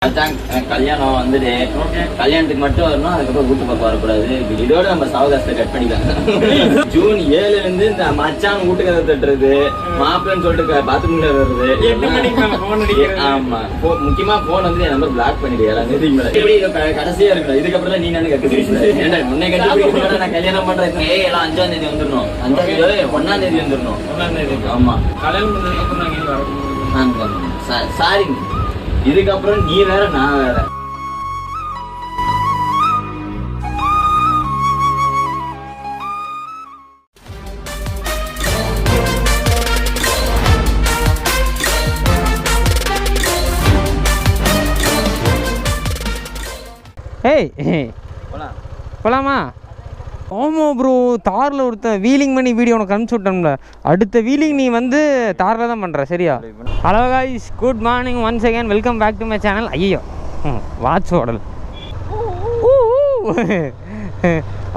கல்யாணம் வந்துட்டு கல்யாணத்துக்கு மட்டும் வரணும், அதுக்கப்புறம் வீட்டு பக்கம் வரக்கூடாது. இதோட நம்ம சாவகாசத்தை கட் பண்ணிக்கலாம். ஜூன் 7ல இருந்து இந்த மச்சான் வீட்டுக்கதை தட்டுறது, மாப்பிள்ளன்னு சொல்லிட்டு பாத்ரூம்ல வர்றது. ஆமா, முக்கியமா போன் வந்து என் நம்பர் பிளாக் பண்ணிடுறேன். கடைசியா இருக்கணும். இதுக்கப்புறம் நீ என்ன கட்டுறீங்க? முன்னே கட்டி நான் கல்யாணம் பண்றேன். எல்லாம் 5ஆம் தேதி வந்துடணும். 5ஆம் தேதி 1ஆம் தேதி வந்துடணும். 1ஆம் தேதி. ஆமா, கல்யாணம் பண்ணதுக்கு சாரி, இதுக்கப்புறம் நீ வேற நான் வேற. போலாமா? ஆமாம் ப்ரோ, தாரில் ஒருத்த வீலிங் பண்ணி வீடியோ உனக்கு அனுப்பிச்சு விட்டோம்ல, அடுத்த வீலிங் நீ வந்து தாரில் தான் பண்ணுற, சரியா? Hello guys, good morning once again, welcome back to my channel. ஐயோ வாட்ச் ஓடல்.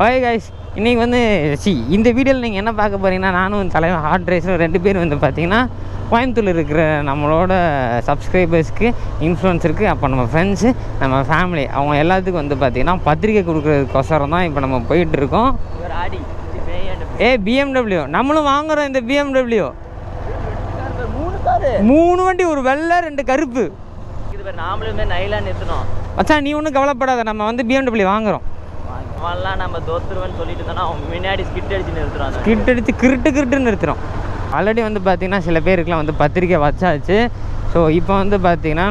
ஓகே காய்ஸ், இன்றைக்கி வந்து இந்த வீடியோவில் நீங்கள் என்ன பார்க்க போகிறீங்கன்னா, நானும் தலைவன் ஹார்ட் ரேஸரும் 2 பேர் வந்து பார்த்தீங்கன்னா கோயம்புத்தூரில் இருக்கிற நம்மளோட சப்ஸ்கிரைபர்ஸ்க்கு, இன்ஃப்ளூயன்ஸருக்கு, அப்போ நம்ம ஃப்ரெண்ட்ஸு, நம்ம ஃபேமிலி, அவங்க எல்லாத்துக்கும் வந்து பார்த்திங்கன்னா பத்திரிக்கை கொடுக்குறதுக்கோசரம் தான் இப்போ நம்ம போயிட்டுருக்கோம். BMW நம்மளும் வாங்குகிறோம். இந்த BMW 3 வண்டி, ஒரு வெள்ளை 2 கருப்பு. நாமளுமே நைலான் நிறுத்தணும். மச்சான் நீ ஒன்றும் கவலைப்படாத, நம்ம வந்து BMW வாங்குகிறோம். அவன்லாம் நம்ம தோத்துருவேன்னு சொல்லிட்டு தானே அவன் முன்னாடி ஸ்கிட் அடிச்சு நிறுத்துறான். ஸ்கிட் அடித்து கிருட்டுன்னு நிறுத்துகிறோம். ஆல்ரெடி வந்து பார்த்திங்கன்னா சில பேருக்குலாம் வந்து பத்திரிக்கை வச்சாச்சு. ஸோ இப்போ வந்து பார்த்திங்கன்னா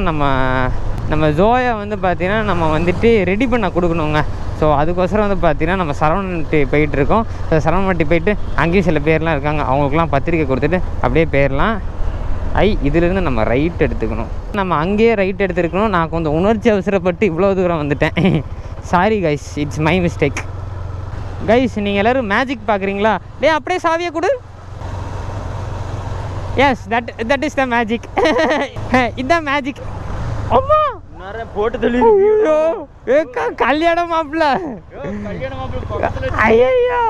நம்ம ஜோயா வந்து பார்த்திங்கன்னா நம்ம வந்துட்டு ரெடி பண்ண கொடுக்கணுங்க. ஸோ அதுக்கோசரம் வந்து பார்த்திங்கன்னா நம்ம சரவணட்டி போயிட்டுருக்கோம். சரவணட்டி போயிட்டு அங்கேயும் சில பேர்லாம் இருக்காங்க, அவங்களுக்குலாம் பத்திரிக்கை கொடுத்துட்டு அப்படியே போயிடலாம். இதிலேருந்து நம்ம ரைட் எடுத்துக்கணும். நம்ம அங்கேயே ரைட் எடுத்துருக்கணும். நான் கொஞ்சம் உணர்ச்சி அவசரப்பட்டு இவ்வளோ தூரம் வந்துட்டேன். Sorry guys, it's my mistake. Guys, நீங்கள் எல்லோரும் மேஜிக் பார்க்குறீங்களா? அப்படியே சாவியை கொடு. Yes, that is the magic. இதுதான் மேஜிக். அம்மா போட்டு தள்ளி கல்யாணம் மாப்பிள்ள. ஐயோ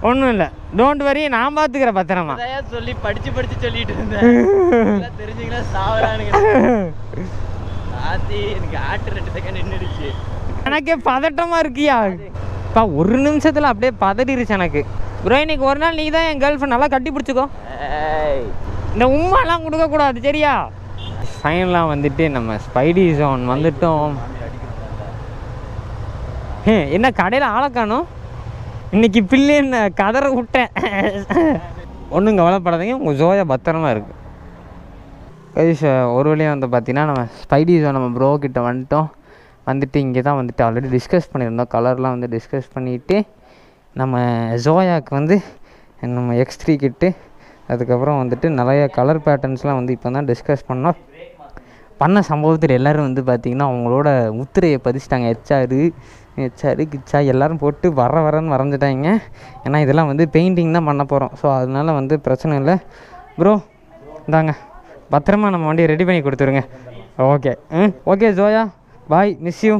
ஒன்றும் இல்லை, டோன்ட் வரி, நான் பார்த்துக்கிறேன் பத்திரமா. சொல்லி படிச்சு சொல்லிட்டு இருந்தேன். தெரிஞ்சுங்களா சாவரானுங்க. எனக்கு ஆட்டு 2 செகண்ட் நின்றுடுச்சு. எனக்கே பதட்டமாக இருக்கியா? ஒரு நிமிஷத்தில் அப்படியே பதறிடுச்சு எனக்கு. ப்ரோ, இன்னைக்கு ஒரு நாள் நீ தான் என் கேர்ள் ஃப்ரெண்ட், நல்லா கட்டி பிடிச்சிக்கோ. இந்த உமாலாம் கொடுக்கக்கூடாது, சரியா? ஃபைனலாக வந்துட்டு நம்ம ஸ்பைடி ஜோன் வந்துட்டோம். என்ன கடையில் ஆளை காணும்? இன்னைக்கு பிள்ளைன்னு கதற விட்டேன். ஒன்றும் கவலைப்படாதீங்க, உங்கள் ஜோயா பத்திரமா இருக்குது. கைஸ், ஒரு வழியாக வந்து பார்த்திங்கன்னா நம்ம ஸ்பைடி ஜோன் நம்ம ப்ரோ கிட்ட வந்துட்டு இங்கே தான் வந்துட்டு ஆல்ரெடி டிஸ்கஸ் பண்ணியிருந்தோம். கலர்லாம் வந்து டிஸ்கஸ் பண்ணிவிட்டு நம்ம ஜோயாவுக்கு வந்து நம்ம X3 கிட்டு, அதுக்கப்புறம் வந்துட்டு நிறைய கலர் பேட்டர்ன்ஸ்லாம் வந்து இப்போ தான் டிஸ்கஸ் பண்ண சம்பவத்தில் எல்லோரும் வந்து பார்த்திங்கன்னா அவங்களோட முத்திரையை பதிச்சிட்டாங்க. ஹெச்ஆர் கிச்சா எல்லோரும் போட்டு வரன்னு வரைஞ்சிட்டாங்க. ஏன்னா இதெல்லாம் வந்து பெயிண்டிங் தான் பண்ண போகிறோம். ஸோ அதனால் வந்து பிரச்சனை இல்லை. ப்ரோ இந்தாங்க, பத்திரமா நம்ம வண்டியை ரெடி பண்ணி கொடுத்துருங்க. Okay Joya, bye, miss you.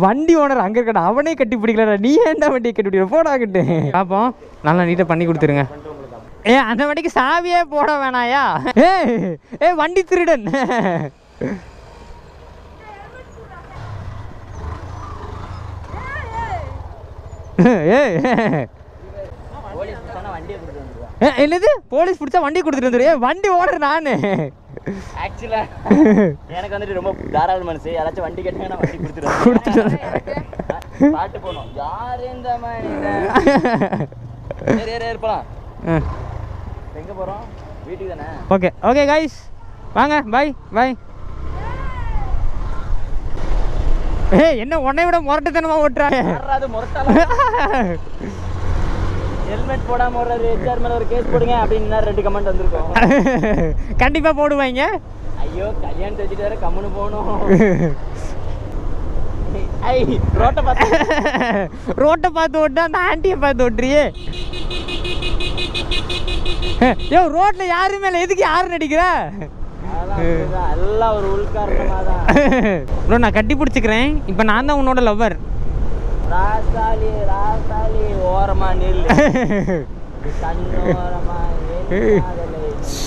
வண்டி ஓனர் அங்கே இருக்கடா, அவனே கட்டி பிடிக்கலடா, நீ ஏன்டா வண்டியை கட்டி பிடிக்கிற? போடாக்கிட்டு பார்ப்போம், நல்லா நீட்டாக பண்ணி கொடுத்துருங்க. அந்த வண்டிக்கு சாவியே போட வேணாயா? வண்டி திருடன். என்னது போலீஸ் பிடிச்சா வண்டி கொடுத்துட்டு வந்துரு? வண்டி ஓனர் நான். ஆக்சுவலா எனக்கு வந்துட்டு ரொம்ப தாராள மனசு. யாராச்சும் வண்டி கேட்டாங்கன்னா வண்டி கொடுத்துட்டு பாட்டு போனோம். யார் இந்த மாதிரி இருப்பலாம். எங்க போறோம்? வீட்டுக்கு தானே. ஓகே கைஸ், வாங்க, பாய். என்ன உன்னை விட முரட்டுத்தனமா ஓட்டுறாங்க. ஹெல்மெட் போடாம ஓடுறாரு, ஹெச்ஆர் மேல ஒரு கேஸ் போடுங்க அப்படின்னு 2 கமெண்ட் வந்திருக்கோம். கண்டிப்பா போடுவாங்க. ஐயோ, கல்யாணம் வச்சுட்டு வேற கம்முன்னு போகணும். ரோட்டை பார்த்து ஓட்டா, அந்த ஆண்டியை பார்த்து ஓட்டுறியே. ரோட்ல யாருமே இல்லை, எதுக்கு யாரு நடிக்கிற? எல்லாம் ஒரு உள்காரணமா தான். நான் கட்டி பிடிச்சிக்கிறேன். இப்போ நான் தான் உன்னோட லவ்வர். ராசாலி ஓரமா நில்லு.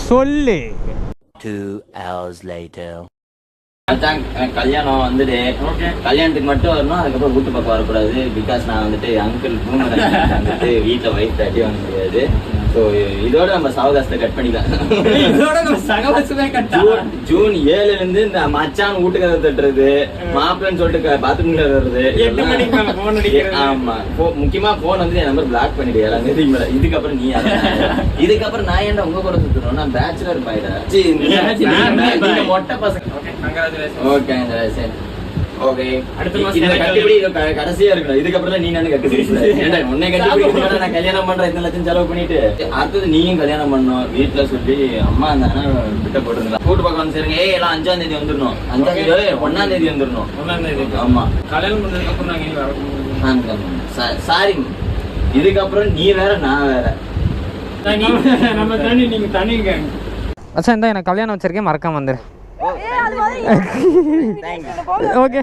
சொல்லு. 2 hours later. கல்யாணம் வந்துட்டு கல்யாணத்துக்கு மட்டும் வரணும், அதுக்கப்புறம் வீட்டு பக்கம் வரக்கூடாது. பிகாஸ் நான் வந்துட்டு அங்கிள் வந்துட்டு வீட்டில் வயிற்று தட்டி வாங்க முடியாது. ஸோ இதோட நம்ம சவகாசத்தை கட் பண்ணிக்கலாம். இதோட நம்ம சகவாசமே ஜூன் 7 இருந்து இந்த மச்சான் வீட்டுக்கு தட்டுறது, மாப்பிள்ளைன்னு சொல்லிட்டு பாத்ரூம்ல வர்றது, 8 மணிக்கு மேல போன் அடிக்கிறது. ஆமா, முக்கியமா போன் வந்து என் நம்பர் பிளாக் பண்ணிடு. இதுக்கப்புறம் நீ இதுக்கப்புறம் நான் ஏன்டா உங்க கூட சுத்தணும்? நான் பேச்சுலர் பாய்டா. மொட்டை பசங்க. ஓகே ஓகே, கடைசியா இருக்கணும். இதுக்கப்புறம் நீ நானு உன்னை கட்டி நான் கல்யாணம் பண்றேன், இத்தனை லட்சம் செலவு பண்ணிட்டு அடுத்தது நீயும் கல்யாணம் பண்ணணும். வீட்டுல சொல்லி அம்மா இருந்தாங்கன்னா விட்ட போட்டுருந்தா கூட்டு பக்கம் வந்து சரிங்க. எல்லாம் 5ஆம் தேதி வந்துடணும். 5ஆம் தேதி 1ஆம் தேதி வந்துடணும். 1ஆம் தேதி ஆமா. கல்யாணம் பண்ணதுக்கு அப்புறம் நாங்க சாரி, இதுக்கப்புறம் நீ வேற நான் வேற. நம்ம தனி, நீங்க தனிங்க. அச்சா இந்த எனக்கு கல்யாணம் வச்சிருக்கேன், மறக்காம வந்துரு. ஓகே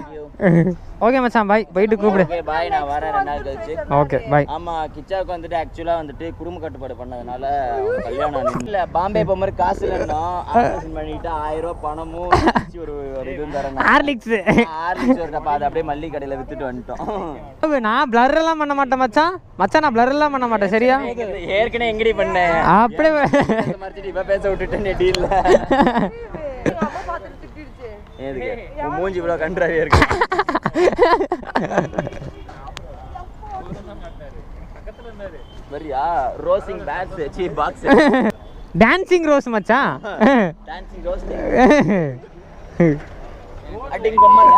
ஓகே மச்சான், பாய். போயிட்டு கூப்பிடு. பாய், நான் வரேன் 2 நாள் கழிச்சு. Okay bye. ஆமா, கிச்சாவுக்கு வந்துட்டு ஆக்சுவலா வந்துட்டு குடும்ப கட்டுப்பாடு பண்ணதுனால கல்யாணம் இல்ல. பாம்பே போற மாதிரி காசு இல்லைன்னா ஆபரேஷன் பண்ணிட்டு 1000 ரூபாய் பணமும் ஒரு இது தரேன். ஹார்லிக்ஸ் வரப்ப அதை அப்படியே மல்லிகை கடையில வித்துட்டு வந்துட்டோம். நான் பிளர் எல்லாம் பண்ண மாட்டேன் மச்சான். நான் பிளர் எல்லாம் பண்ண மாட்டேன், சரியா? ஏற்கனவே எங்கடி பண்ணேன் அப்படியே மறைச்சிட்டு இப்ப பேச விட்டுட்டேன். டீல்ல மூஞ்சி இவ்வளவு கன்றாவியா இருக்கு. வரியா ரோசிங் பேட்ஸ் சி பாக்ஸ் டான்சிங் ரோஸ் மச்சான். டான்சிங் ரோஸ் அட்டிங் பொம்மல்.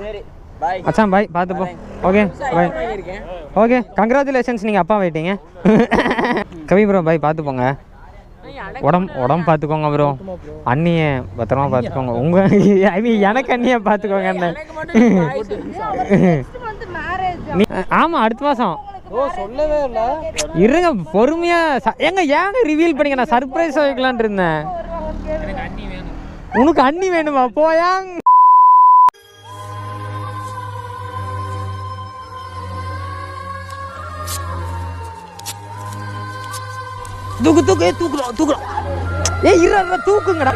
சரி பை மச்சான், பாய். பார்த்து போ. Okay bye. ஓகே, கங்க்ராச்சுலேஷன்ஸ், நீங்கள் அப்பா ஆயிட்டீங்க. கவி ப்ரோ, பாய். பார்த்து போங்க. உடம்பு பார்த்துக்கோங்க ப்ரோ. அண்ணியை பத்திரமா பார்த்துக்கோங்க. ஐ மீன் எனக்கு அண்ணியை பார்த்துக்கோங்க. ஆமாம், அடுத்த மாதம். சொல்லவே இல்ல. இருங்க, பொறுமையா ஏங்க ரிவீல் பண்ணிக்க. நான் சர்ப்ரைஸ் வைக்கலான் இருந்தேன். உனக்கு அண்ணி வேணுமா? போயாங். தூக்குறோம். ஏய் இருடா, தூக்குங்கடா.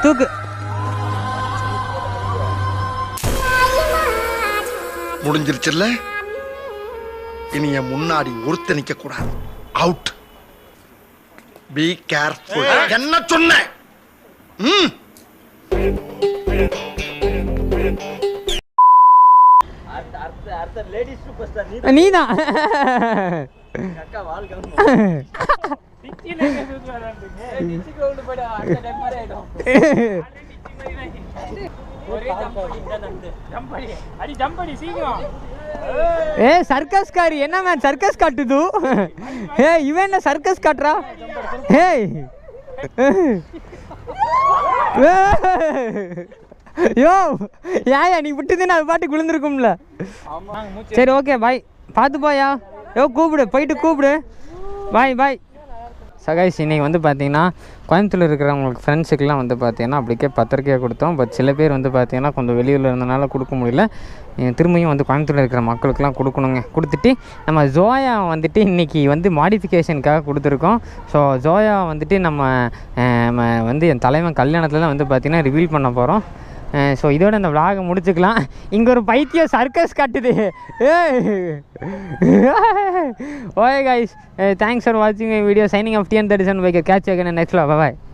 தூக்கு. முடிஞ்சிருச்சுல்ல? இனி என் முன்னாடி ஒருத்த நிக்க கூடாது. அவுட். Be careful. என்ன சொன்னேன்? லேடிஸ் சூப்பர் ஸ்டார் நீதான். அக்கா வாழ்க்கை ஏ சர்க்கஸ் காரி என்ன மேன் சர்க்கஸ் காட்டுது. ஏ இவன் என்ன சர்க்கஸ் காட்டுறா? ஏய் யோ ஏயா நீ விட்டுதுன்னு அது பாட்டு விழுந்துருக்கும்ல. சரி ஓகே பாய், பார்த்து போயா. யோ கூப்பிடு, போயிட்டு கூப்பிடு. பாய். சகாய்ஸ், இன்றைக்கி வந்து பார்த்தீங்கன்னா கோயம்புத்தூரில் இருக்கிறவங்களுக்கு ஃப்ரெண்ட்ஸுக்கெலாம் வந்து பார்த்தீங்கன்னா அப்படிக்கே பத்திரிக்கையாக கொடுத்தோம். பட் சில பேர் வந்து பார்த்தீங்கன்னா கொஞ்சம் வெளியூரில் இருந்தனால கொடுக்க முடியல. திரும்பியும் வந்து கோயம்புத்தூரில் இருக்கிற மக்களுக்கெலாம் கொடுக்கணுங்க. கொடுத்துட்டு நம்ம ஜோயா வந்துட்டு இன்றைக்கி வந்து மாடிஃபிகேஷனுக்காக கொடுத்துருக்கோம். ஸோ ஜோயா வந்துட்டு நம்ம வந்து என் தலைவன் கல்யாணத்தில் வந்து பார்த்திங்கன்னா ரிவீல் பண்ண போகிறோம். ஸோ இதோட இந்த விளாகை முடிச்சுக்கலாம். இங்கே ஒரு பைத்தியம் சர்க்கஸ் காட்டுது. ஓகே கைஸ், தேங்க்ஸ் ஃபார் வாட்சிங் my video. Signing off TN37 Vega. Catch you again in next vlog. Bye bye.